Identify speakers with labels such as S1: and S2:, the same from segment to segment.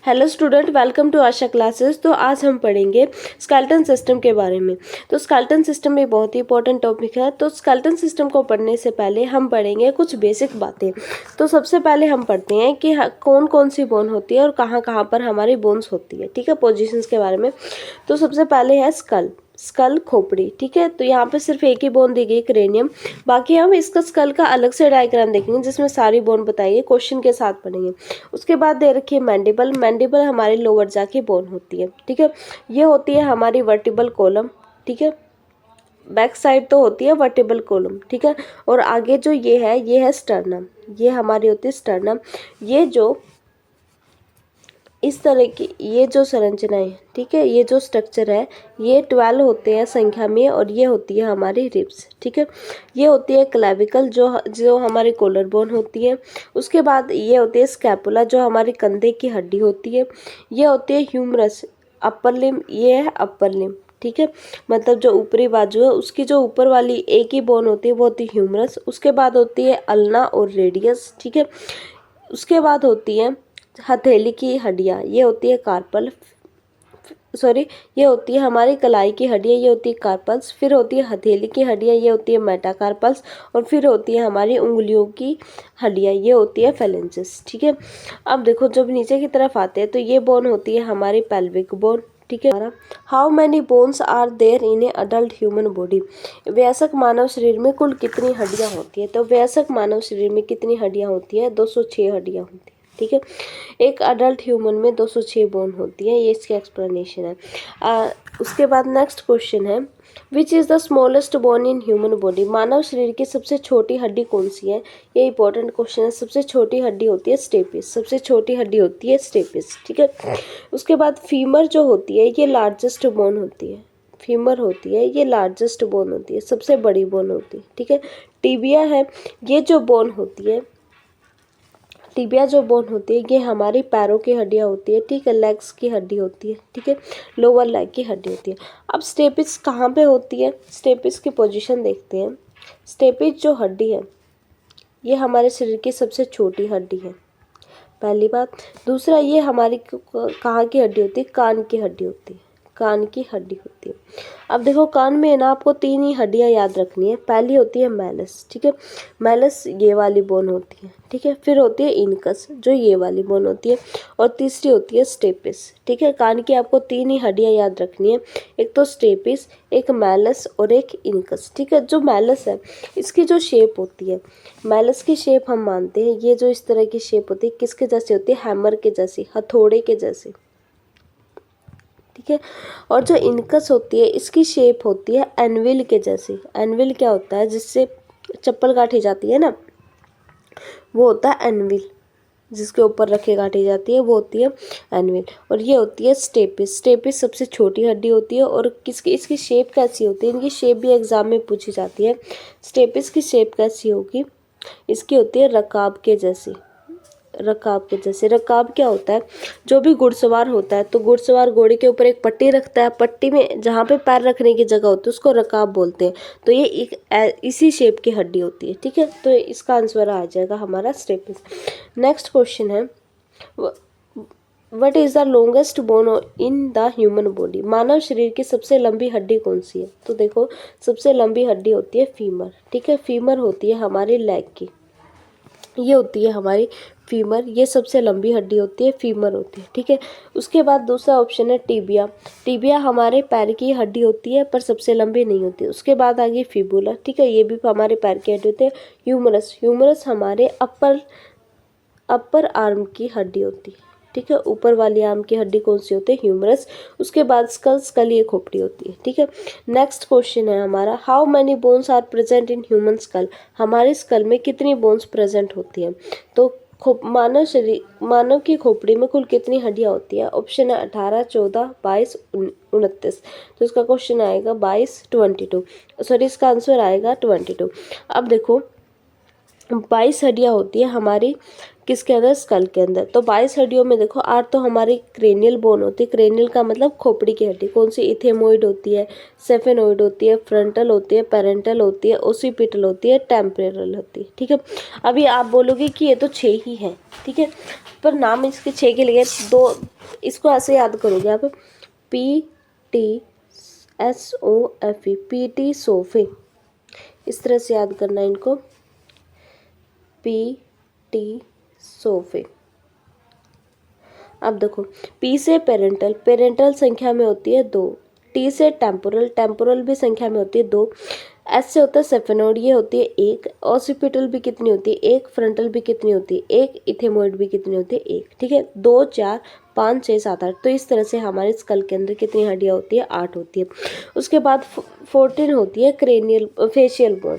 S1: Hello student, welcome to Asha classes. तो आज हम पढ़ेंगे स्केलेटन सिस्टम के बारे में। तो स्केलेटन सिस्टम एक बहुत ही इंपॉर्टेंट टॉपिक है। तो स्केलेटन सिस्टम को पढ़ने से पहले हम पढ़ेंगे कुछ बेसिक बातें। तो सबसे पहले हम पढ़ते हैं कि कौन कौन सी बोन होती है और कहाँ कहाँ पर हमारी बोन्स होती है। ठीक है, पोजीशंस के बारे में। तो सबसे पहले है स्कल खोपड़ी। ठीक है, तो यहाँ पे सिर्फ एक ही बोन दी गई, क्रेनियम। बाकी हम इसका स्कल का अलग से डायग्राम देखेंगे जिसमें सारी बोन बताइए, क्वेश्चन के साथ पढ़ेंगे। उसके बाद दे रखी है मैंडिबल हमारी लोअर जा की बोन होती है। ठीक है, ये होती है हमारी वर्टिबल कॉलम। ठीक है, बैक साइड तो होती है वर्टिबल कॉलम। ठीक है, और आगे जो ये है स्टर्नम। ये हमारी होती है स्टर्नम। ये जो इस तरह की ये जो संरचनाएं, ठीक है, ये जो स्ट्रक्चर है, ये 12 होते हैं संख्या में और ये होती है हमारी रिब्स। ठीक है, ये होती है क्लेविकल जो हमारी कॉलर बोन होती है। उसके बाद ये होती है स्कैपुला जो हमारी कंधे की हड्डी होती है। ये होती है ह्यूमरस, अपर लिम। ये है अपर लिम। ठीक है, मतलब जो ऊपरी बाजू है उसकी जो ऊपर वाली एक ही बोन होती है वो होती है ह्यूमरस। उसके बाद होती है अल्ना और रेडियस। ठीक है, उसके बाद होती है हथेली की हड्डियाँ, ये होती है कार्पल। ये होती है हमारी कलाई की हड्डियाँ, ये होती है कार्पल्स। फिर होती है हथेली की हड्डियाँ, ये होती है मेटाकार्पल्स। और फिर होती है हमारी उंगलियों की हड्डियाँ, ये होती है फेलेंसिस। ठीक है, अब देखो जब नीचे की तरफ आते हैं तो ये बोन होती है हमारी पेल्विक बोन। ठीक है, how many bones are there in a adult human body. वयस्क मानव शरीर में कुल कितनी हड्डियाँ होती है। तो वयस्क मानव शरीर में कितनी हड्डियाँ होती है? 206 हड्डियाँ होती है। ठीक है, एक अडल्ट ह्यूमन में 206 बोन होती है। ये इसकी एक्सप्लेनेशन है। उसके बाद नेक्स्ट क्वेश्चन है, which is the smallest bone in human body. मानव शरीर की सबसे छोटी हड्डी कौन सी है? ये इंपॉर्टेंट क्वेश्चन है। सबसे छोटी हड्डी होती है स्टेपिस। सबसे छोटी हड्डी होती है स्टेपिस। ठीक है, उसके बाद फीमर जो होती है ये लार्जेस्ट बोन होती है। फीमर होती है ये लार्जेस्ट बोन होती है, सबसे बड़ी बोन होती है। ठीक है, टिबिया है, ये जो बोन होती है, टिबिया जो बोन होती है ये हमारी पैरों की हड्डियाँ होती है। ठीक है, लेग्स की हड्डी होती है। ठीक है, लोअर लेग की हड्डी होती है। अब स्टेपिस कहाँ पे होती है? स्टेपिस की पोजीशन देखते हैं। स्टेपिस जो हड्डी है ये हमारे शरीर की सबसे छोटी हड्डी है, पहली बात। दूसरा, ये हमारी कहाँ की हड्डी होती है? कान की हड्डी होती है। कान की हड्डी होती है। अब देखो कान में ना आपको 3 ही हड्डियाँ याद रखनी है। पहली होती है मैलस। ठीक है, मैलस ये वाली बोन होती है। ठीक है, फिर होती है इनकस जो ये वाली बोन होती है, और तीसरी होती है स्टेपिस। ठीक है, कान की आपको 3 ही हड्डियाँ याद रखनी है, एक तो स्टेपिस, एक मैलस और एक इनकस। ठीक है, जो मैलस है इसकी जो शेप होती है, मैलस की शेप हम मानते हैं ये जो इस तरह की शेप होती है किसके जैसी होती है? हैमर के जैसी, हथौड़े के जैसी। ठीक है, और जो इनकस होती है इसकी शेप होती है एनविल के जैसी। एनविल क्या होता है? जिससे चप्पल काटी जाती है ना, वो होता है एनविल। जिसके ऊपर रखे काटी जाती है वो होती है एनविल। और ये होती है स्टेपिस। स्टेपिस सबसे छोटी हड्डी होती है। और इसकी शेप कैसी होती है? इनकी शेप भी एग्जाम में पूछी जाती है। स्टेपिस की शेप कैसी होगी? इसकी होती है रकाब के जैसी। रकाब के जैसे। रकाब क्या होता है? जो भी घुड़सवार होता है तो घुड़सवार घोड़े के ऊपर एक पट्टी रखता है, पट्टी में जहाँ पे पैर रखने की जगह होती है उसको रकाब बोलते हैं। तो ये इसी शेप की हड्डी होती है। ठीक है, तो इसका आंसर आ जाएगा हमारा स्टेपिस। नेक्स्ट क्वेश्चन है, what is the longest bone in the human body. मानव शरीर की सबसे लंबी हड्डी कौन सी है? तो देखो सबसे लंबी हड्डी होती है फीमर। ठीक है, फीमर होती है हमारी लेग की, ये होती है हमारी फीमर। ये सबसे लंबी हड्डी होती है, फीमर होती है। ठीक है, उसके बाद दूसरा ऑप्शन है टिबिया। टिबिया हमारे पैर की हड्डी होती है पर सबसे लंबी नहीं होती। उसके बाद आ गई फिबुला। ठीक है, ये भी हमारे पैर की हड्डी होती है। ह्यूमरस, ह्यूमरस हमारे अपर आर्म की हड्डी होती है। ठीक है, ऊपर वाली आर्म की हड्डी कौन सी होती है? ह्यूमरस। उसके बाद स्कल ये खोपड़ी होती है। ठीक है, नेक्स्ट क्वेश्चन है हमारा, how many bones are present in human skull. हमारे स्कल में कितनी बोन्स प्रेजेंट होती हैं? तो मानव की खोपड़ी में कुल कितनी हड्डियाँ होती है? ऑप्शन है 18, 14, 22, 29। तो इसका क्वेश्चन आएगा 22, 22। इसका आंसर आएगा 22। अब देखो 22 हड्डियाँ होती है हमारी किसके अंदर, स्कल के अंदर। तो 22 हड्डियों में देखो 8 तो हमारी क्रेनियल बोन होती है, क्रेनियल का मतलब खोपड़ी की हड्डी। कौन सी, इथेमोइड होती है, सेफेनोइड होती है, फ्रंटल होती है, पेरेंटल होती है, ओसिपिटल होती है, टेम्पोरल होती है, ठीक है। अभी आप बोलोगे कि ये तो 6 ही है, ठीक है, पर नाम इसके 6 के लिए 2, इसको ऐसे याद करोगे आप, PTSOFE, PT सोफे, इस तरह से याद करना है इनको, PT सोफे। अब देखो, P से पेरेंटल, पेरेंटल संख्या में होती है 2, T से टेम्पोरल, टेम्पोरल भी संख्या में होती है 2, S से होता है सेफेनोइड, ये होती है 1, ऑसिपिटल भी कितनी होती है 1, फ्रंटल भी कितनी होती है 1, इथेमोइड भी कितनी होती है 1, ठीक है। 2 4 5 6 7 8, तो इस तरह से हमारे स्कल के अंदर कितनी हड्डियाँ होती है, 8 होती है। उसके बाद 14 होती है क्रेनियल फेशियल बोन,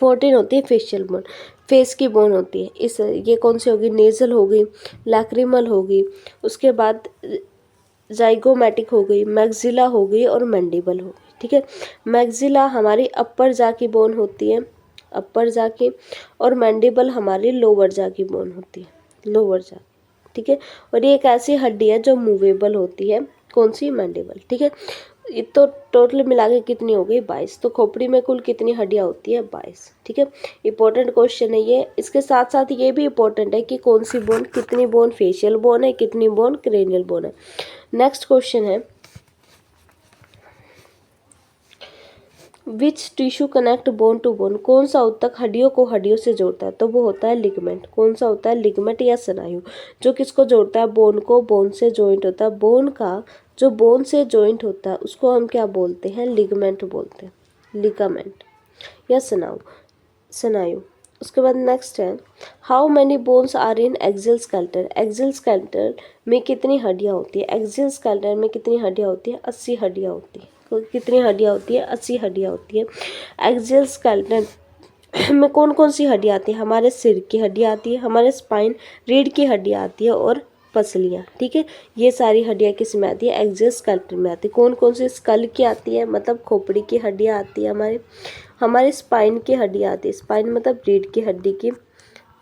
S1: 14 होती है फेशियल बोन, फेस की बोन होती है। इस ये कौन सी होगी, नेजल हो गई, लैक्रिमल होगी, उसके बाद जाइगोमैटिक हो गई, मैक्सिला हो गई और मैंडिबल हो गई, ठीक है। मैक्सिला हमारी अपर जा की बोन होती है, अपर जा की, और मैंडिबल हमारी लोअर जा की बोन होती है, लोअर जा, ठीक है। और ये एक ऐसी हड्डी है जो मूवेबल होती है, कौन सी, मैंडिबल, ठीक है। ये तो टोटल मिला के कितनी हो गई, 22। तो खोपड़ी में कुल कितनी हड्डियाँ होती है, 22, ठीक है। इंपॉर्टेंट क्वेश्चन है ये। इसके साथ साथ ये भी इंपॉर्टेंट है कि कौन सी बोन, कितनी बोन फेशियल बोन है, कितनी बोन क्रेनियल बोन है। नेक्स्ट क्वेश्चन है, which tissue connect bone to bone, कौन सा उत्तक हड्डियों को हड्डियों से जोड़ता है, तो वो होता है लिगमेंट। कौन सा होता है, लिगमेंट या स्नायु, जो किसको जोड़ता है, बोन को, बोन से जॉइंट होता है, बोन का जो बोन से जॉइंट होता है उसको हम क्या बोलते हैं, लिगमेंट बोलते हैं, लिगामेंट या स्नायु, स्नायु। उसके बाद नेक्स्ट है, how many bones are in axial skeleton, axial skeleton में कितनी हड्डियाँ होती है, एक्सियल स्केलेटन में कितनी हड्डियाँ होती है, 80 हड्डियाँ होती है। कितनी हड्डियाँ होती है, 80 हड्डियाँ होती है। एक्सियल स्केलेटन में कौन कौन सी हड्डियाँ आती है, हमारे सिर की हड्डियाँ आती है, हमारे स्पाइन, रीढ़ की हड्डियाँ आती है और पसलियाँ, ठीक है। ये सारी हड्डियाँ किस में आती है, एक्सियल स्केलेटन में आती है। कौन कौन सी, स्कल की आती है, मतलब खोपड़ी की हड्डियाँ आती है, हमारे स्पाइन की हड्डियाँ आती है, स्पाइन मतलब रीढ़ की हड्डी की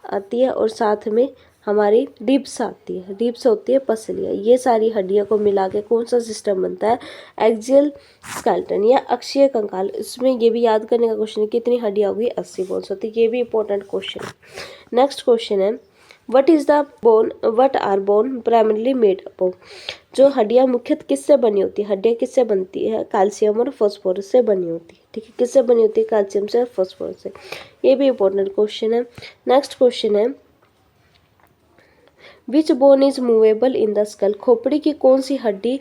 S1: आती है, और साथ में हमारी रिब्स आती है, रिब्स होती है पसलियाँ। ये सारी हड्डियों को मिला के कौन सा सिस्टम बनता है, एक्सियल स्केलेटन या अक्षीय कंकाल। इसमें ये भी याद करने का क्वेश्चन है, कितनी हड्डियाँ होगी, 80 बोन्स होती है। ये भी इंपॉर्टेंट क्वेश्चन है। नेक्स्ट क्वेश्चन है, what is the bone, what are bone primarily made up of, जो हड्डियाँ मुख्यतः किससे बनी होती है, हड्डियाँ किससे बनती है, कैल्शियम और फॉस्फोरस से बनी होती है, ठीक है। किससे बनी होती है, कैल्शियम से और फॉस्फोरस से। ये भी इंपॉर्टेंट क्वेश्चन है। नेक्स्ट क्वेश्चन है, which bone is movable in the skull, खोपड़ी की कौन सी हड्डी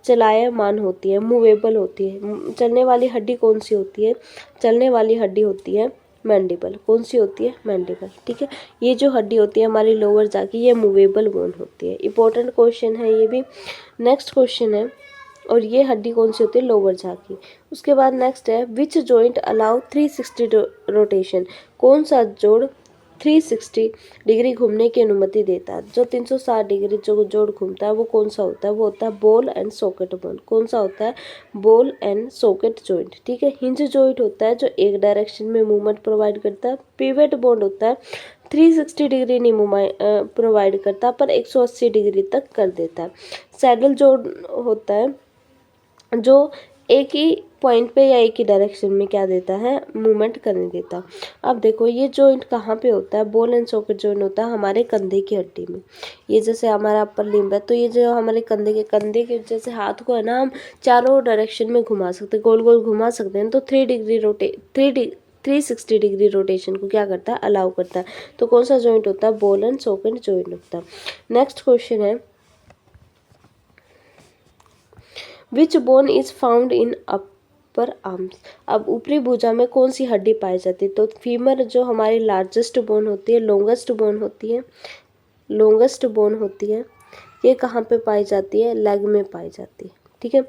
S1: चलायमान होती है, मूवेबल होती है। चलने वाली हड्डी कौन सी होती है, चलने वाली हड्डी होती है मैंडिबल। कौन सी होती है, मैंडिबल, ठीक है। ये जो हड्डी होती है हमारी लोअर जा की, ये मूवेबल बोन होती है। इंपॉर्टेंट क्वेश्चन है ये भी। नेक्स्ट क्वेश्चन है, और ये हड्डी कौन सी होती है, लोअर जा की। उसके बाद नेक्स्ट है, विच जॉइंट अलाउ 360 रोटेशन, कौन सा जोड़ 360 डिग्री घूमने की अनुमति देता है। जो 360 डिग्री जो जोड़ घूमता है वो कौन सा होता है, वो होता है बॉल एंड सॉकेट बोन। कौन सा होता है, बॉल एंड सॉकेट जॉइंट, ठीक है। हिंज जॉइंट होता है जो एक डायरेक्शन में मूवमेंट प्रोवाइड करता है। पिवेट बोन होता है 360 डिग्री नहीं प्रोवाइड करता, पर 180 डिग्री तक कर देता है। सैडल जोड़ होता है जो एक ही पॉइंट पे या एक ही डायरेक्शन में क्या देता है, मूवमेंट करने देता। अब देखो, ये जॉइंट कहाँ पे होता है, बॉल एंड सॉकेट जॉइंट होता है हमारे कंधे की हड्डी में। ये जैसे हमारा अपर लिम्ब है, तो ये जो हमारे कंधे के जैसे हाथ को है ना, हम चारों डायरेक्शन में घुमा सकते हैं, गोल गोल घुमा सकते हैं। तो 360 डिग्री रोटेशन को क्या करता है, अलाउ करता है। तो कौन सा जॉइंट होता है, बॉल एंड सॉकेट जॉइंट होता है। नेक्स्ट क्वेश्चन है, which bone is found in upper arms, अब ऊपरी भुजा में कौन सी हड्डी पाई जाती है, तो फीमर जो हमारी लार्जेस्ट बोन होती है, लॉन्गेस्ट बोन होती है, लॉन्गेस्ट बोन होती है। ये कहाँ पे पाई जाती है, लेग में पाई जाती है, ठीक है।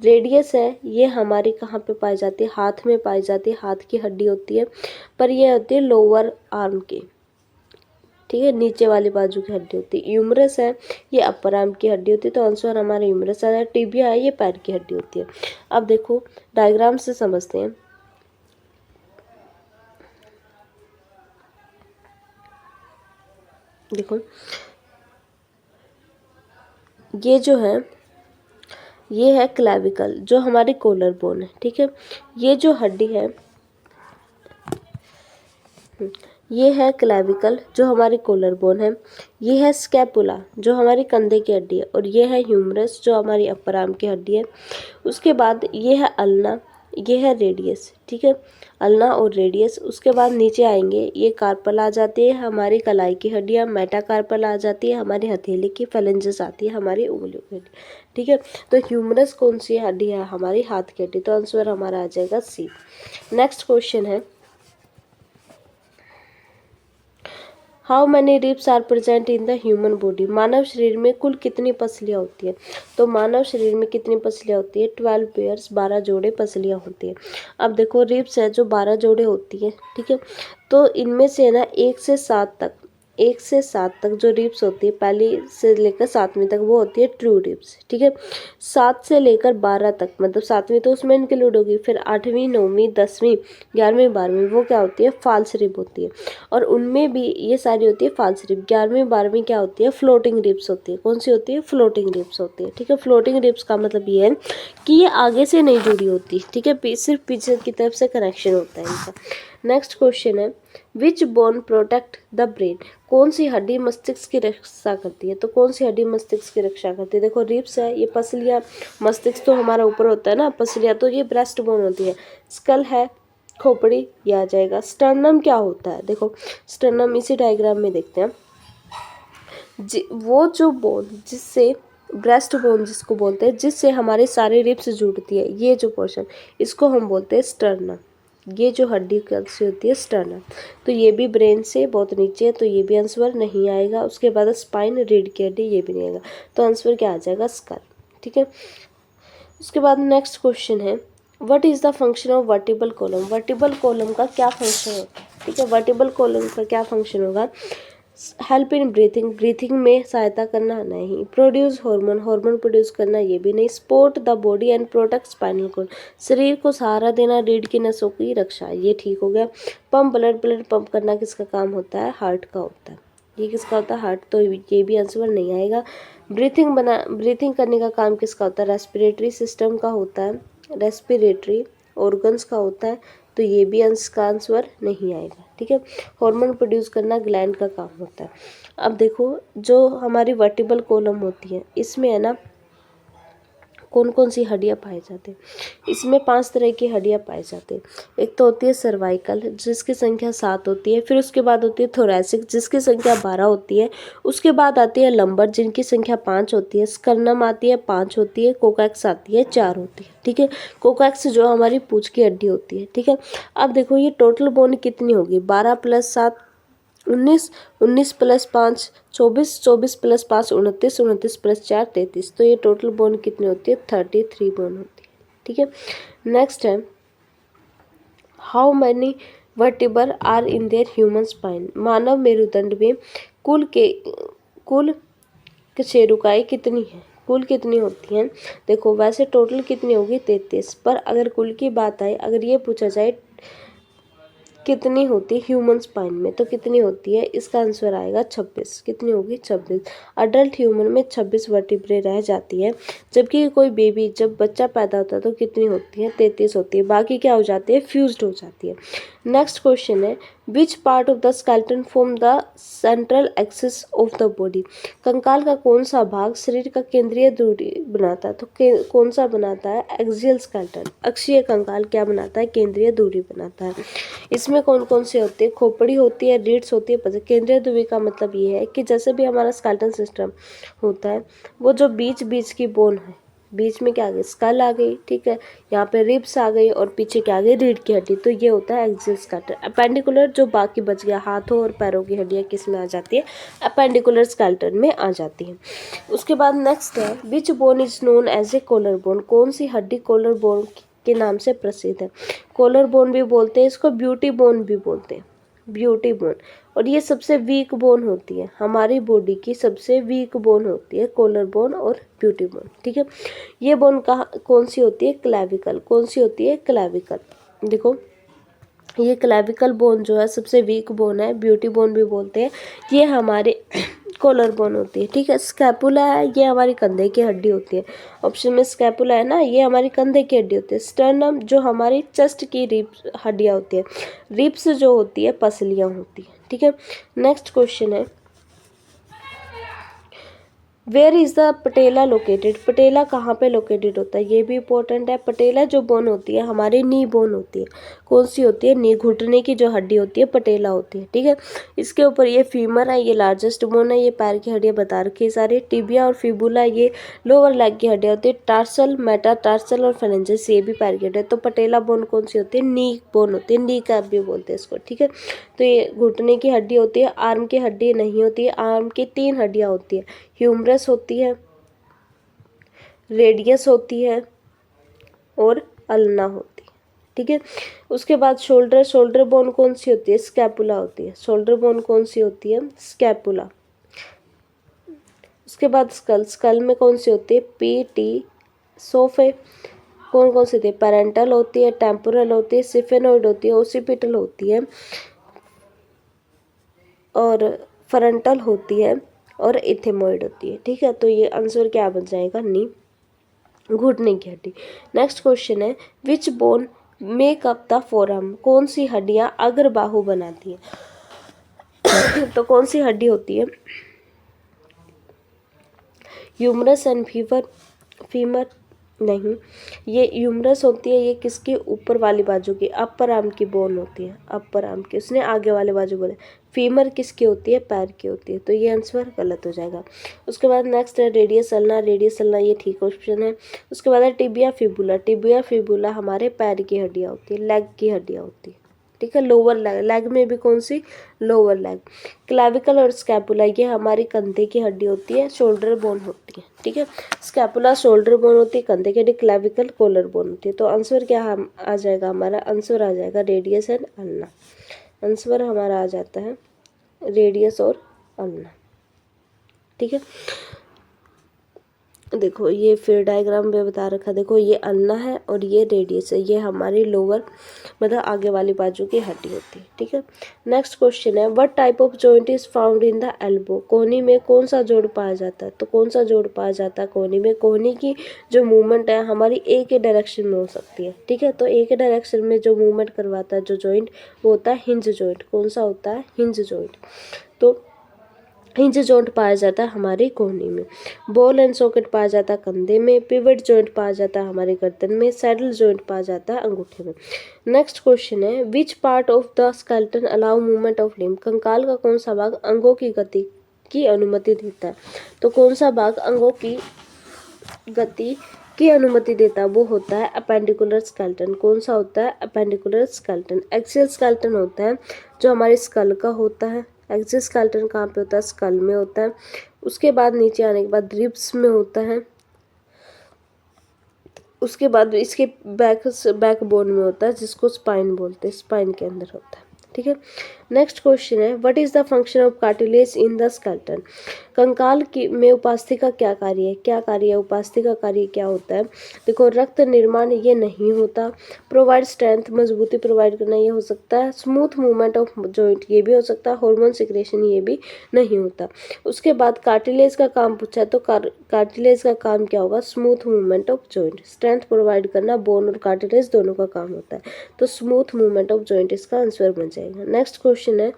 S1: रेडियस है, ये हमारी कहाँ पे पाई जाती है, हाथ में पाई जाती है, हाथ की हड्डी होती है, पर ये होती है लोअर आर्म की, ठीक है, नीचे वाली बाजू की हड्डी होती है। यूमरस है, ये अपर आर्म की हड्डी होती है, तो आंसर हमारा यूमरस है। टिबिया है, ये पैर की हड्डी होती है। अब देखो डायग्राम से समझते हैं। देखो ये जो है ये है क्लेविकल जो हमारी कोलर बोन है, ठीक है। ये जो हड्डी है ये है क्लेविकल जो हमारी कोलर बोन है। ये है स्कैपुला जो हमारी कंधे की हड्डी है, और ये है ह्यूमरस जो हमारी अपर आर्म की हड्डी है। उसके बाद ये है अल्ना, ये है रेडियस, ठीक है, अल्ना और रेडियस। उसके बाद नीचे आएंगे ये कार्पल आ जाती है हमारी कलाई की हड्डियाँ, मेटाकार्पल आ जाती है हमारी हथेली की, फेलेंजेस आती है हमारी उंगलियों की हड्डी, ठीक है। तो ह्यूमरस कौन सी हड्डी है? हमारी हाथ की हड्डी। तो आंसर हमारा आ जाएगा सी। नेक्स्ट क्वेश्चन है how many ribs are present in the human body. मानव शरीर में कुल कितनी पसलियाँ होती हैं? तो मानव शरीर में कितनी पसलियाँ होती है? 12 पेयर्स, 12 जोड़े पसलियाँ होती हैं। अब देखो रिब्स है जो 12 जोड़े होती है, ठीक है। तो इनमें से ना 1 से 7 तक जो रिब्स होती है, पहली से लेकर 7वीं तक, वो होती है ट्रू रिब्स, ठीक है। 7 से लेकर 12 तक, मतलब 7वीं तो उसमें इंक्लूड होगी, फिर 8वीं, 9वीं, 10वीं, 11वीं, 12वीं, वो क्या होती है? फाल्स रिब होती है। और उनमें भी ये सारी होती है फाल्स रिब। 11वीं 12वीं क्या होती है? फ्लोटिंग रिब्स होती है। कौन सी होती है? फ्लोटिंग रिब्स होती है, ठीक है। फ्लोटिंग रिब्स का मतलब ये है कि ये आगे से नहीं जुड़ी होती, ठीक है, सिर्फ पीछे की तरफ से कनेक्शन होता है इनका। नेक्स्ट क्वेश्चन है which bone protect the brain. कौन सी हड्डी मस्तिष्क की रक्षा करती है? तो कौन सी हड्डी मस्तिष्क की रक्षा करती है? देखो रिब्स है, ये पसलियाँ, मस्तिष्क तो हमारा ऊपर होता है ना, पसलियाँ तो ये ब्रेस्ट बोन होती है। स्कल है, खोपड़ी, ये आ जाएगा। स्टर्नम क्या होता है? देखो स्टर्नम इसी डायग्राम में देखते हैं। वो जो बोन जिससे ब्रेस्ट बोन जिसको बोलते हैं, जिससे हमारे सारे रिब्स जुड़ती है, ये जो पोर्शन, इसको हम बोलते हैं स्टर्नम। ये जो हड्डी कैसी होती है? स्टर्नम। तो ये भी ब्रेन से बहुत नीचे है, तो ये भी आंसर नहीं आएगा। उसके बाद स्पाइन, रीढ़ की हड्डी, ये भी नहीं आएगा। तो आंसर क्या आ जाएगा? स्कल, ठीक है। उसके बाद नेक्स्ट क्वेश्चन है what is the function of vertebral column. Vertebral column का क्या फंक्शन होता है? ठीक है, वर्टिबल कॉलम का क्या फंक्शन होगा? हेल्प इन ब्रीथिंग, ब्रीथिंग में सहायता करना नहीं। प्रोड्यूस हार्मोन, हार्मोन प्रोड्यूस करना, ये भी नहीं। Support the body and protect spinal cord, शरीर को सहारा देना, रीढ़ की नसों की रक्षा, ये ठीक हो गया। पंप ब्लड, ब्लड पंप करना किसका काम होता है? हार्ट का होता है। ये किसका होता है? हार्ट। तो ये भी आंसर नहीं आएगा। ब्रीथिंग करने का काम किसका होता है? रेस्पिरेटरी सिस्टम का होता है, रेस्पिरेटरी ऑर्गन्स का होता है। तो ये भी अंश का आंसर नहीं आएगा, ठीक है। हार्मोन प्रोड्यूस करना ग्लैंड का काम होता है। अब देखो जो हमारी वर्टिबल कॉलम होती है, इसमें है ना कौन कौन सी हड्डियाँ पाई जाती हैं? इसमें 5 तरह की हड्डियाँ पाई जाती हैं। एक तो होती है सर्वाइकल जिसकी संख्या 7 होती है, फिर उसके बाद होती है थोरैसिक जिसकी संख्या 12 होती है, उसके बाद आती है लंबर जिनकी संख्या 5 होती है, स्कर्नम आती है 5 होती है, कोकैक्स आती है 4 होती है, ठीक है। कोकैक्स जो हमारी पूंछ की हड्डी होती है, ठीक है। अब देखो ये टोटल बोन कितनी होगी? 12 + 7 19, 19 + 5 24, 24 + 5 29, 29 + 4 33। तो ये टोटल बोन कितनी होती है? 33 बोन होती है, ठीक है। नेक्स्ट है how many vertebrae are in their human spine. मानव मेरुदंड में कुल कशेरुकाएँ कितनी है? कुल कितनी होती हैं? देखो वैसे टोटल कितनी होगी? 33, पर अगर कुल की बात आए, अगर ये पूछा जाए कितनी होती है ह्यूमन स्पाइन में, तो कितनी होती है? इसका आंसर आएगा 26। कितनी होगी? 26। अडल्ट ह्यूमन में 26 वर्टिब्रे रह जाती है, जबकि कोई बेबी जब बच्चा पैदा होता है तो कितनी होती है? 33 होती है। बाकी क्या हो जाती है? फ्यूज्ड हो जाती है। नेक्स्ट क्वेश्चन है which part of the skeleton form the central axis of the body. कंकाल का कौन सा भाग शरीर का केंद्रीय दूरी बनाता है? तो कौन सा बनाता है? Axial skeleton. अक्षीय कंकाल क्या बनाता है? केंद्रीय दूरी बनाता है। इसमें कौन कौन से होते हैं? खोपड़ी होती है, रीढ़ होती है, पसली। केंद्रीय दूरी का मतलब ये है कि जैसे भी हमारा स्केलेटन सिस्टम होता है, वो जो बीच की बोन है, बीच में क्या आ गई? स्कल आ गई, ठीक है। यहाँ पे रिब्स आ गई और पीछे क्या आ गई? रीढ़ की हड्डी। तो ये होता है एक्सियल स्केलेटन। अपेंडिकुलर जो बाकी बच गया, हाथों और पैरों की हड्डियाँ किस में आ जाती है? अपेंडिकुलर स्केलेटन में आ जाती है। उसके बाद नेक्स्ट है which bone is known as a collar bone. कौन सी हड्डी कॉलर बोन के नाम से प्रसिद्ध है? कॉलर बोन भी बोलते हैं इसको, ब्यूटी बोन भी बोलते हैं, ब्यूटी बोन। और ये सबसे वीक बोन होती है, हमारी बॉडी की सबसे वीक बोन होती है कॉलर बोन और ब्यूटी बोन, ठीक है। ये बोन कौन सी होती है? क्लेविकल। कौन सी होती है? क्लेविकल। देखो ये क्लेविकल बोन जो है सबसे वीक बोन है, ब्यूटी बोन भी बोलते हैं। ये हमारे कॉलर बोन होती है, ठीक है। स्कैपुला है, ये हमारी कंधे की हड्डी होती है। ऑप्शन में स्कैपुला है ना, ये हमारी कंधे की हड्डी होती है। स्टर्नम जो हमारी चेस्ट की रिब्स हड्डियाँ होती है। रिब्स जो होती है पसलियाँ होती है, ठीक है। नेक्स्ट क्वेश्चन है, where is the patella located, patella कहाँ पे लोकेटेड होता है, ये भी इंपॉर्टेंट है। पटेला जो बोन होती है हमारी नी बोन होती है, कौन सी होती है, नी, घुटने की जो हड्डी होती है पटेला होती है, ठीक है। इसके ऊपर ये फीमर है, ये लार्जेस्ट बोन है, ये पैर की हड्डियाँ बता रखी है सारी। टिबिया और फिबुला ये लोअर लेग की हड्डियाँ होती है। टार्सल, मेटाटार्सल और फेलेंजेस ये भी पैर की हड्डियाँ। तो पटेला बोन कौन सी होती है, नी बोन होती है, नी कैप भी बोलते हैं इसको, ठीक है। तो ये घुटने की हड्डी होती है। आर्म की हड्डी नहीं होती है, आर्म की 3 हड्डियाँ होती है, ह्यूमरस होती है, रेडियस होती है और अल्ना होती है, ठीक है। उसके बाद शोल्डर, शोल्डर बोन कौन सी होती है, स्कैपुला होती है। शोल्डर बोन कौन सी होती है, स्कैपुला। उसके बाद स्कल, स्कल में कौन सी होती है, पीटी। सोफे कौन कौन सी होती है, पैरेंटल होती है, टेम्पोरल होती है, सिफेनोइड होती है, ओसिपिटल होती है और फ्रंटल होती है और इथेमोइड होती है, ठीक है। तो ये आंसर क्या बन जाएगा, नी, घुटने की हड्डी। नेक्स्ट क्वेश्चन है, which bone make up the forearm, कौन सी हड्डियां अग्रबाहु बनाती है तो कौन सी हड्डी होती है, ह्यूमरस एंड फीमर नहीं, ये ह्यूमरस होती है, ये किसकी, ऊपर वाली बाजू की, अपर आर्म की बोन होती है, अपर आर्म की, उसने आगे वाले बाजू बोले। फीमर किसकी होती है, पैर की होती है, तो ये आंसर गलत हो जाएगा। उसके बाद नेक्स्ट है रेडियस अल्ना, रेडियस अल्ना ये ठीक ऑप्शन है। उसके बाद है टिबिया फिबुला, टिबिया फिबुला हमारे पैर की हड्डियाँ होती है, लेग की हड्डियाँ होती है, ठीक है। लोअर लेग, लेग में भी कौन सी, लोअर लेग। क्लैविकल और स्कैपुला ये हमारी कंधे की हड्डी होती है, शोल्डर बोन होती है, ठीक है। स्कैपुला शोल्डर बोन होती है, कंधे की हड्डी क्लैविकल कॉलर बोन होती है। तो आंसर क्या आ जाएगा हमारा, आंसर आ जाएगा रेडियस एंड अल्ना। आंसर हमारा आ जाता है रेडियस और अल्ना, ठीक है। देखो ये फिर डायग्राम में बता रखा, देखो ये अल्ना है और ये रेडियस है, ये हमारी लोअर मतलब आगे वाली बाजू की हड्डी होती है, ठीक है। नेक्स्ट क्वेश्चन है, what type of joint is found in the elbow, कोहनी में कौन सा जोड़ पाया जाता है, तो कौन सा जोड़ पाया जाता है कोहनी में, कोहनी की जो मूवमेंट है हमारी एक ही डायरेक्शन में हो सकती है, ठीक है। तो एक ही डायरेक्शन में जो मूवमेंट करवाता है जो जॉइंट, वो होता है हिंज जॉइंट। कौन सा होता है, हिंज जॉइंट। तो हिंज जॉइंट पाया जाता है हमारी कोहनी में। बॉल एंड सॉकेट पाया जाता है कंधे में। पिवट जॉइंट पाया जाता है हमारे गर्दन में। सैडल जॉइंट पाया जाता है अंगूठे में। नेक्स्ट क्वेश्चन है, which part of the skeleton allow movement of limb, कंकाल का कौन सा भाग अंगों की गति की अनुमति देता है, तो कौन सा भाग अंगों की गति की अनुमति देता है, वो होता है अपेंडिकुलर स्केलेटन। कौन सा होता है, अपेंडिकुलर स्केलेटन। एक्सियल स्केलेटन होता है जो हमारे स्कल का होता है। एक्सियल स्केलेटन कहाँ पे होता है, स्कल में होता है। उसके बाद नीचे आने के बाद रिब्स में होता है। उसके बाद इसके बैक बोन में होता है जिसको स्पाइन बोलते हैं, स्पाइन के अंदर होता है, ठीक है। नेक्स्ट क्वेश्चन है, what is the function of cartilage in the skeleton, कंकाल की में उपास्थि का क्या कार्य है, क्या कार्य है, उपास्थि का कार्य क्या होता है। देखो रक्त निर्माण ये नहीं होता। प्रोवाइड स्ट्रेंथ, मजबूती प्रोवाइड करना ये हो सकता है। स्मूथ मूवमेंट ऑफ जॉइंट ये भी हो सकता है। हार्मोन सिक्रेशन ये भी नहीं होता। उसके बाद कार्टिलेज का काम पूछा है तो कार्टिलेज का काम क्या होगा, smooth movement of joint. Strength provide करना बोन और कार्टिलेज दोनों का काम होता है, तो स्मूथ मूवमेंट ऑफ जॉइंट इसका आंसर बन जाएगा। नेक्स्ट क्वेश्चन है,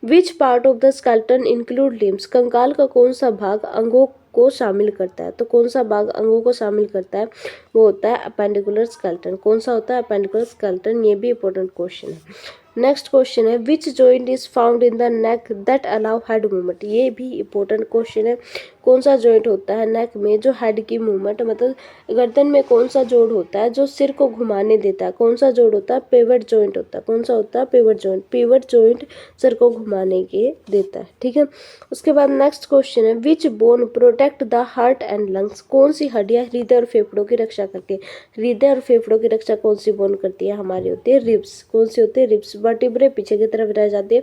S1: which part of the skeleton include limbs, कंकाल का कौन सा भाग अंगों को शामिल करता है, तो कौन सा भाग अंगों को शामिल करता है, वो होता है अपेंडिकुलर स्केलेटन। कौन सा होता है, अपेंडिकुलर स्केलेटन, ये भी इंपॉर्टेंट क्वेश्चन है। नेक्स्ट क्वेश्चन है, which joint is found in the neck that allow head movement, ये भी इंपॉर्टेंट क्वेश्चन है। कौन सा जॉइंट होता है नेक में जो हेड की मूवमेंट, मतलब गर्दन में कौन सा जोड़ होता है जो सिर को घुमाने देता है, कौन सा जोड़ होता है, पिवट जॉइंट होता है। कौन सा होता है, पिवट जॉइंट। पिवट जॉइंट सिर को घुमाने के देता है, ठीक है। उसके बाद नेक्स्ट क्वेश्चन है, which bone protect the heart and lungs, कौन सी हड्डियां हृदय और फेफड़ों की रक्षा करती है। हृदय और फेफड़ों की रक्षा कौन सी बोन करती है, हमारी होती है रिब्स। कौन सी होती है, रिब्स। वर्टिब्रे पीछे की तरफ रह जाती है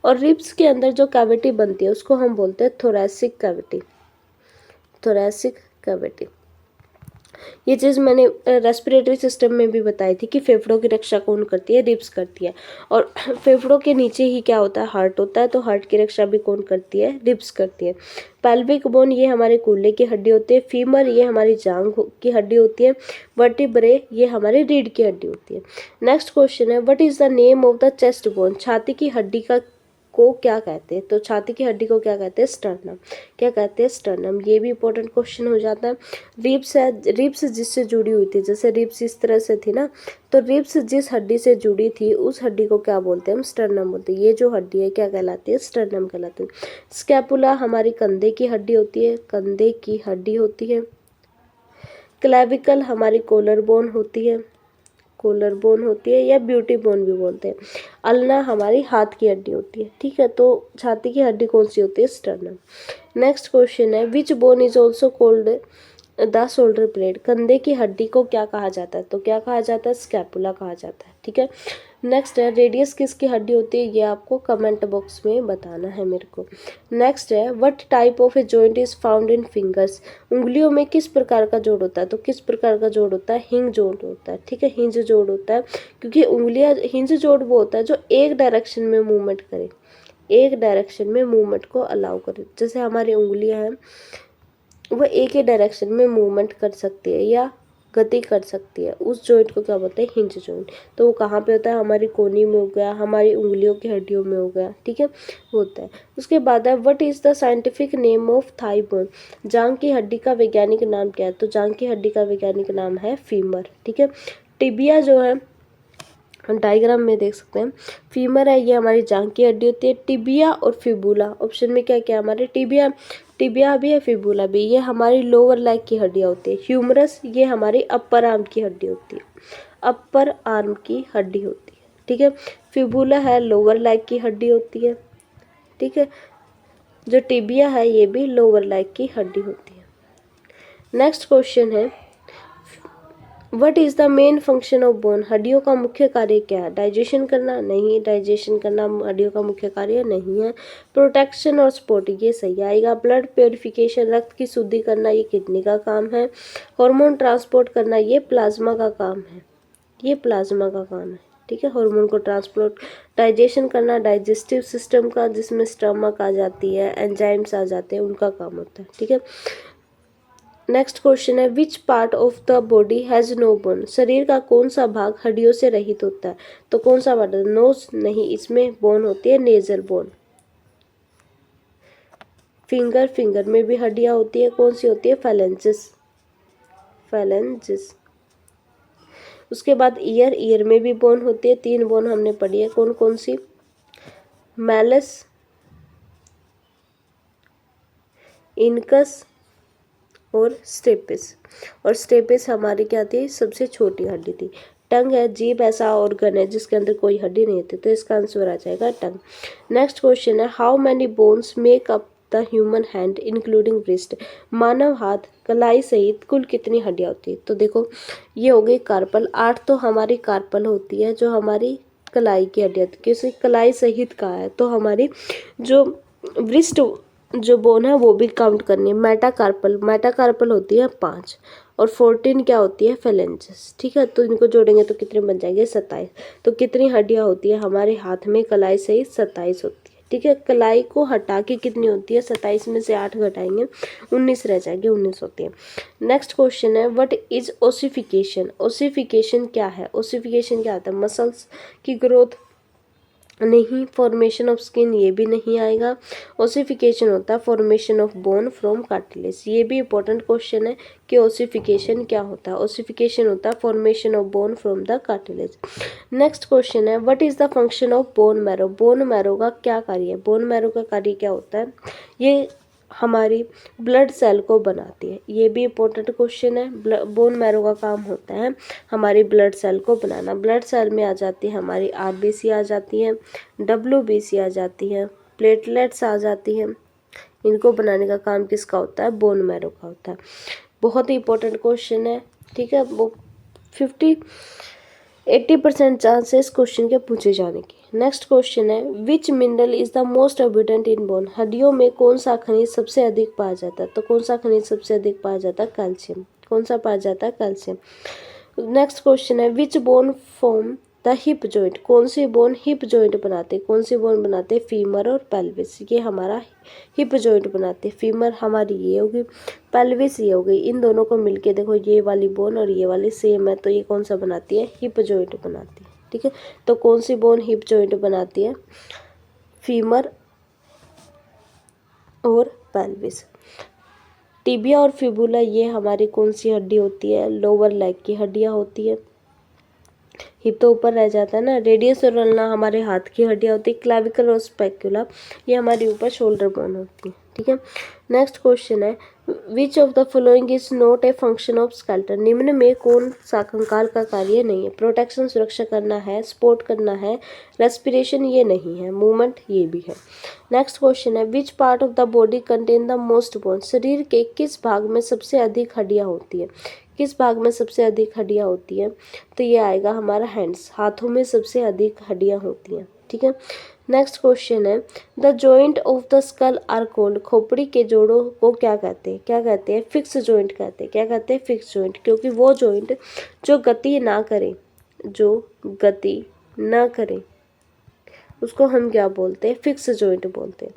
S1: और रिब्स के अंदर जो कैविटी बनती है उसको हम बोलते हैं थोरैसिक कैविटी, थोरैसिक कैविटी। ये चीज़ मैंने रेस्पिरेटरी सिस्टम में भी बताई थी कि फेफड़ों की रक्षा कौन करती है, रिब्स करती है। और फेफड़ों के नीचे ही क्या होता है, हार्ट होता है, तो हार्ट की रक्षा भी कौन करती है, रिब्स करती है। पेल्विक बोन ये हमारे कूल्हे की हड्डी होती है। फीमर ये हमारी जांघ की हड्डी होती है। वर्टिब्रे ये हमारी रीढ़ की हड्डी होती है। नेक्स्ट क्वेश्चन है, what is the name of the chest bone? छाती की हड्डी का को क्या कहते हैं? तो छाती की हड्डी को क्या कहते हैं, स्टर्नम। क्या कहते हैं, स्टर्नम। ये भी इंपॉर्टेंट क्वेश्चन हो जाता है। रिब्स है, रिब्स जिससे जुड़ी हुई थी, जैसे रिब्स इस तरह से थी ना, तो रिब्स जिस हड्डी से जुड़ी थी उस हड्डी को क्या बोलते हैं हम, स्टर्नम बोलते हैं। ये जो हड्डी है क्या कहलाती है, स्टर्नम कहलाती है। स्कैपुला हमारी कंधे की हड्डी होती है, कंधे की हड्डी होती है। क्लेविकल हमारी कॉलर बोन होती है, कॉलर बोन होती है, या ब्यूटी बोन भी बोलते हैं। अल्ना हमारी हाथ की हड्डी होती है। ठीक है, तो छाती की हड्डी कौन सी होती है, स्टर्नम। नेक्स्ट क्वेश्चन है, which bone is also called the shoulder blade? कंधे की हड्डी को क्या कहा जाता है? तो क्या कहा जाता है, स्कैपुला कहा जाता है। ठीक है, नेक्स्ट है, रेडियस किसकी हड्डी होती है? ये आपको कमेंट बॉक्स में बताना है मेरे को। नेक्स्ट है, what type of a joint is found in fingers? उंगलियों में किस प्रकार का जोड़ होता है? तो किस प्रकार का जोड़ होता है, हिंज जोड़ होता है। ठीक है, हिंज जोड़ होता है, क्योंकि उंगलियां, हिंज जोड़ वो होता है जो एक डायरेक्शन में मूवमेंट करे, एक डायरेक्शन में मूवमेंट को अलाउ करे। जैसे हमारी उंगलियां हैं वो एक ही डायरेक्शन में मूवमेंट कर सकती है या गति कर सकती है, उस जॉइंट को क्या बोलते हैं, हिंज जॉइंट। तो वो कहाँ पे होता है, हमारी कोहनी में हो गया, हमारी उंगलियों की हड्डियों में हो गया। ठीक है, होता है। उसके बाद है, what is the scientific name of thigh bone? जांघ की हड्डी का वैज्ञानिक नाम क्या है? तो जांघ की हड्डी का वैज्ञानिक नाम है फीमर। ठीक है, टिबिया जो है, हम डायग्राम में देख सकते हैं, फीमर है ये हमारी जांघ की हड्डी होती है। टिबिया और फिबुला, ऑप्शन में क्या क्या हमारे, टिबिया, टिबिया भी है, फिबुला भी, ये हमारी लोअर लेग की हड्डियाँ होती है। ह्यूमरस ये हमारी अपर आर्म की हड्डी होती है, अपर आर्म की हड्डी होती है। ठीक है, फिबुला है लोअर लेग की हड्डी होती है। ठीक है, जो टिबिया है ये भी लोअर लेग की हड्डी होती है। नेक्स्ट क्वेश्चन है, what is the main function of bone? हड्डियों का मुख्य कार्य क्या है? डाइजेशन करना? नहीं, डाइजेशन करना हड्डियों का मुख्य कार्य नहीं है। प्रोटेक्शन और सपोर्ट, ये सही आएगा। ब्लड प्योरिफिकेशन, रक्त की शुद्धि करना, ये किडनी का काम है। हार्मोन ट्रांसपोर्ट करना, ये प्लाज्मा का काम है, ये प्लाज्मा का काम है। ठीक है, हार्मोन को ट्रांसपोर्ट। डाइजेशन करना डाइजेस्टिव सिस्टम का, जिसमें स्टमक आ जाती है, एंजाइम्स आ जाते हैं, उनका काम होता है। ठीक है, नेक्स्ट क्वेश्चन है, which part of the body has no bone? शरीर का कौन सा भाग हड्डियों से रहित होता है? तो कौन सा पार्ट? नोज नहीं, इसमें बोन होती है नेजल बोन। फिंगर, फिंगर में भी हड्डियां होती है, कौन सी होती है, फैलेंजिस, फैलेंजिस। उसके बाद ईयर, ईयर में भी बोन होती है, 3 बोन हमने पढ़ी है, कौन कौन सी, मैलस, इनकस और स्टेपिस। और स्टेपिस हमारी क्या थी, सबसे छोटी हड्डी थी। टंग है, जीभ ऐसा ऑर्गन है जिसके अंदर कोई हड्डी नहीं होती, तो इसका आंसर आ जाएगा टंग। नेक्स्ट क्वेश्चन है, how many bones make up the human hand including wrist? मानव हाथ कलाई सहित कुल कितनी हड्डियाँ होती है? तो देखो ये हो गई कार्पल, 8 तो हमारी कार्पल होती है जो हमारी कलाई की हड्डियाँ, क्योंकि कलाई सहित का है, तो हमारी जो वृष्ट जो बोन है वो भी काउंट करनी है। मेटाकार्पल, मेटाकार्पल होती है 5 और 14 क्या होती है, फेलेंजेस। ठीक है, तो इनको जोड़ेंगे तो कितने बन जाएंगे, 27। तो कितनी हड्डियां होती है हमारे हाथ में, कलाई सहित 27 होती है। ठीक है, कलाई को हटा के कितनी होती है, 27 में से 8 घटाएंगे 19 रह जाएंगे, 19 होती है। नेक्स्ट क्वेश्चन है, व्हाट इज ओसिफिकेशन? ओसिफिकेशन क्या है? ओसिफिकेशन क्या होता है, मसल्स की ग्रोथ नहीं, फॉर्मेशन ऑफ स्किन ये भी नहीं आएगा। ओसिफिकेशन होता है formation of bone from cartilage, ये भी इंपॉर्टेंट क्वेश्चन है कि ओसिफिकेशन क्या होता है। ओसिफिकेशन होता है formation of bone from the cartilage. Next question है, what is the function of bone marrow? Bone marrow का क्या कार्य है? बोन मैरो का कार्य क्या होता है, ये हमारी ब्लड सेल को बनाती है, ये भी इंपॉर्टेंट क्वेश्चन है। बोन मैरो का काम होता है हमारी ब्लड सेल को बनाना। ब्लड सेल में आ जाती है हमारी आरबीसी आ जाती है, डब्ल्यूबीसी आ जाती है, प्लेटलेट्स आ जाती हैं। इनको बनाने का काम किसका होता है, बोन मैरो का होता है। बहुत ही इंपॉर्टेंट क्वेश्चन है। ठीक है, वो 80% चांस है इस क्वेश्चन के पूछे जाने की। नेक्स्ट क्वेश्चन है, विच mineral is the most abundant in bone? हड्डियों में कौन सा खनिज सबसे अधिक पाया जाता है? तो कौन सा खनिज सबसे अधिक पाया जाता है, कैल्शियम। कौन सा पाया जाता है? कैल्शियम। नेक्स्ट क्वेश्चन है which bone form the hip joint, कौन सी बोन हिप जॉइंट बनाते, कौन सी बोन बनाते? फीमर और पेल्विस, ये हमारा हिप जॉइंट बनाते। फीमर हमारी ये होगी, पेल्विस ये हो गई, इन दोनों को मिलके देखो ये वाली बोन और ये वाली सेम है, तो ये कौन सा बनाती है? हिप जॉइंट बनाती है। ठीक है, तो कौन सी बोन हिप जॉइंट बनाती है? फीमर और पेल्विस। टिबिया और फिबुला ये हमारी कौन सी हड्डी होती है? लोअर लेग की हड्डियां होती है। हिप तो ऊपर रह जाता है ना। रेडियस और अल्ना हमारे हाथ की हड्डियां होती है। क्लेविकल और स्पेक्युला ये हमारी ऊपर शोल्डर बोन होती है। ठीक है, नेक्स्ट क्वेश्चन है which of the following is not a function of skeleton, निम्न में कौन सा कंकाल का कार्य नहीं है? प्रोटेक्शन सुरक्षा करना है, सपोर्ट करना है, रेस्पिरेशन ये नहीं है, मूवमेंट ये भी है। नेक्स्ट क्वेश्चन है which part of the body contain the most bone, शरीर के किस भाग में सबसे अधिक हड्डियां होती है? किस भाग में सबसे अधिक हड्डियां होती है? तो ये आएगा हमारा हैंड्स, हाथों में सबसे अधिक हड्डियां होती हैं। ठीक है, नेक्स्ट क्वेश्चन है the joint of the skull are called, खोपड़ी के जोड़ों को क्या कहते हैं? क्या कहते हैं? फिक्स जॉइंट कहते हैं। क्या कहते हैं? फिक्स जॉइंट, क्योंकि वो जॉइंट जो गति ना करे, जो गति ना करे उसको हम क्या बोलते हैं? फिक्स जॉइंट बोलते हैं।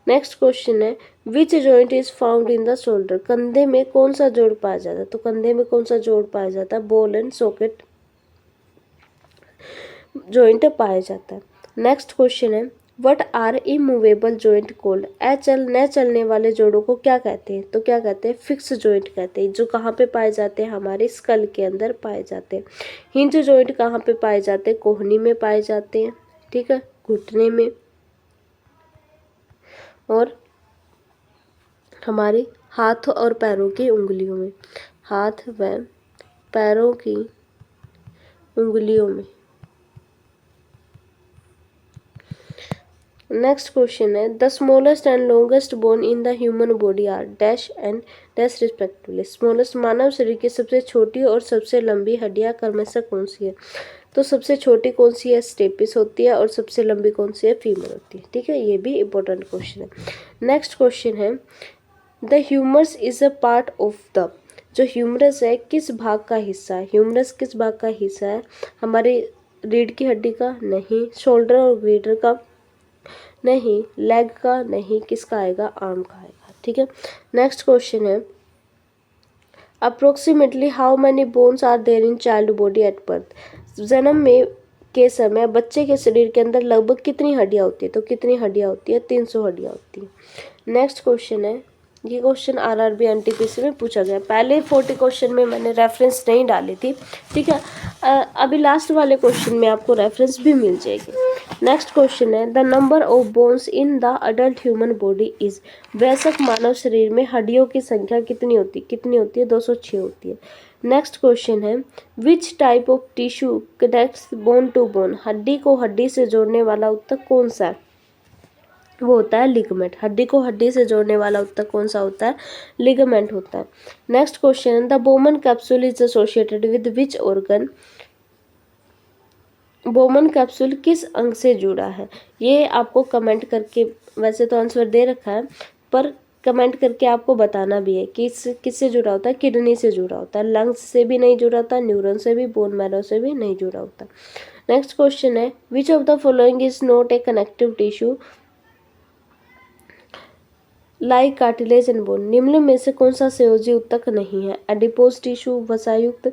S1: नेक्स्ट क्वेश्चन है which joint is found in the shoulder, कंधे में कौन सा जोड़ पाया जाता है? तो कंधे में कौन सा जोड़ पाया जाता है? बॉल एंड सॉकेट जॉइंट पाया जाता है। नेक्स्ट क्वेश्चन है what are immovable joint called, न चलने वाले जोड़ों को क्या कहते हैं? तो क्या कहते हैं? फिक्स जॉइंट कहते हैं। जो कहाँ पे पाए जाते हैं? हमारे स्कल के अंदर पाए जाते हैं। हिंज जॉइंट कहाँ पे पाए जाते हैं? कोहनी में पाए जाते हैं। ठीक है, घुटने में और हमारे हाथ और पैरों की उंगलियों में, हाथ व पैरों की उंगलियों में। नेक्स्ट क्वेश्चन है the smallest and longest bone in the human body are dash and dash respectively, smallest मानव शरीर की सबसे छोटी और सबसे लंबी हड्डियां क्रमश से कौन सी है? तो सबसे छोटी कौन सी है? स्टेपिस होती है, और सबसे लंबी कौन सी है? फीमर होती है। ठीक है, ये भी इंपॉर्टेंट क्वेश्चन है। नेक्स्ट क्वेश्चन है the humerus is a part of the, जो ह्यूमरस है किस भाग का हिस्सा है? ह्यूमरस किस भाग का हिस्सा है? हमारी रीढ़ की हड्डी का? नहीं। शोल्डर और ग्रीडर का? नहीं। लेग का? नहीं। किसका आएगा? आर्म का आएगा। ठीक है, नेक्स्ट क्वेश्चन है approximately how many bones are there in child body at birth, जन्म में के समय बच्चे के शरीर के अंदर लगभग कितनी हड्डियां होती है? तो कितनी हड्डियां होती है? 300 हड्डियां होती है। नेक्स्ट क्वेश्चन है, ये क्वेश्चन आरआरबी एनटीपीसी में पूछा गया। पहले 40 क्वेश्चन में मैंने रेफरेंस नहीं डाली थी। ठीक है, अभी लास्ट वाले क्वेश्चन में आपको रेफरेंस भी मिल जाएगी। नेक्स्ट क्वेश्चन है the number of bones in the adult human body is, वयस्क मानव शरीर में हड्डियों की संख्या कितनी होती है? कितनी होती है? 206 होती है। नेक्स्ट क्वेश्चन है which type of tissue connects bone to bone, हड्डी को हड्डी से जोड़ने वाला उत्तक कौन सा है? वो होता है लिगामेंट। हड्डी को हड्डी से जोड़ने वाला उत्तक कौन सा होता है? लिगामेंट होता है। Next question the Bowman capsule is associated with which organ, Bowman capsule किस अंग से जुड़ा है? ये आपको कमेंट करके, वैसे तो आंसर दे रखा है पर कमेंट करके आपको बताना भी है कि किससे जुड़ा होता है? किडनी से जुड़ा होता है। लंग्स से भी नहीं जुड़ा होता, न्यूरॉन से भी, बोन मैरो से भी नहीं जुड़ा होता। नेक्स्ट क्वेश्चन है which of the following is not a connective tissue like cartilage and bone, निम्न में से कौन सा संयोजी उत्तक नहीं है? एडिपोज टिश्यू, वसायुक्त,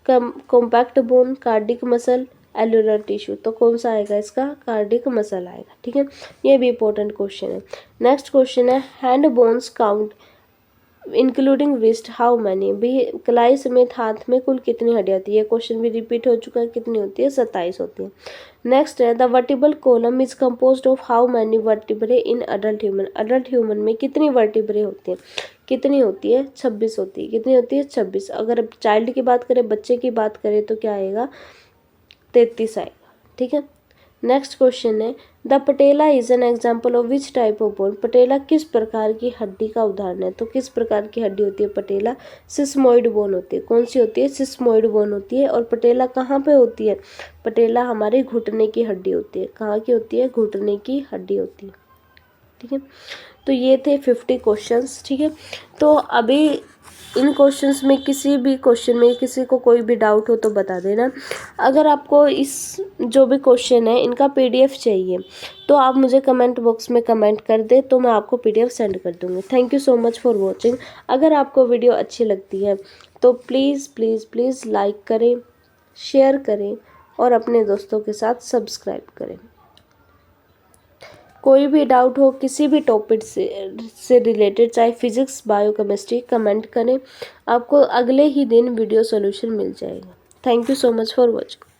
S1: compact bone, cardiac muscle, areolar tissue. तो कौन सा आएगा इसका? कार्डिक मसल आएगा। ठीक है, ये भी इंपॉर्टेंट क्वेश्चन है। नेक्स्ट क्वेश्चन है hand bones count including wrist how many, भी कलाई समेत हाथ में कुल कितनी हड्डियां होती है? ये क्वेश्चन भी रिपीट हो चुका है। कितनी होती है? 27 होती है। नेक्स्ट है the vertebral column is composed of how many vertebrae in adult human, adult human में कितनी वर्टिब्रे होती है? कितनी होती है? 26 होती है। कितनी होती है? 26। अगर चाइल्ड की बात करें, बच्चे की बात करें तो क्या आएगा? 33 आएगा। ठीक है, नेक्स्ट क्वेश्चन है the patella is an example of which type of bone, patella किस प्रकार की हड्डी का उदाहरण है? तो किस प्रकार की हड्डी होती है पटेला? सिस्मोइड बोन होती है। कौन सी होती है? सिस्मोइड बोन होती है। और पटेला कहाँ पे होती है? पटेला हमारे घुटने की हड्डी होती है। कहाँ की होती है? घुटने की हड्डी होती है। ठीक है, तो ये थे 50 क्वेश्चंस। ठीक है, तो अभी इन क्वेश्चंस में किसी भी क्वेश्चन में किसी को कोई भी डाउट हो तो बता देना। अगर आपको इस जो भी क्वेश्चन है इनका पीडीएफ चाहिए तो आप मुझे कमेंट बॉक्स में कमेंट कर दे तो मैं आपको पीडीएफ सेंड कर दूँगी। Thank you so much for watching. अगर आपको वीडियो अच्छी लगती है तो प्लीज़ प्लीज़ प्लीज़ लाइक करें, शेयर करें और अपने दोस्तों के साथ सब्सक्राइब करें। कोई भी डाउट हो किसी भी टॉपिक से रिलेटेड, चाहे फिजिक्स बायो केमिस्ट्री, कमेंट करें, आपको अगले ही दिन वीडियो सॉल्यूशन मिल जाएगा। Thank you so much for watching.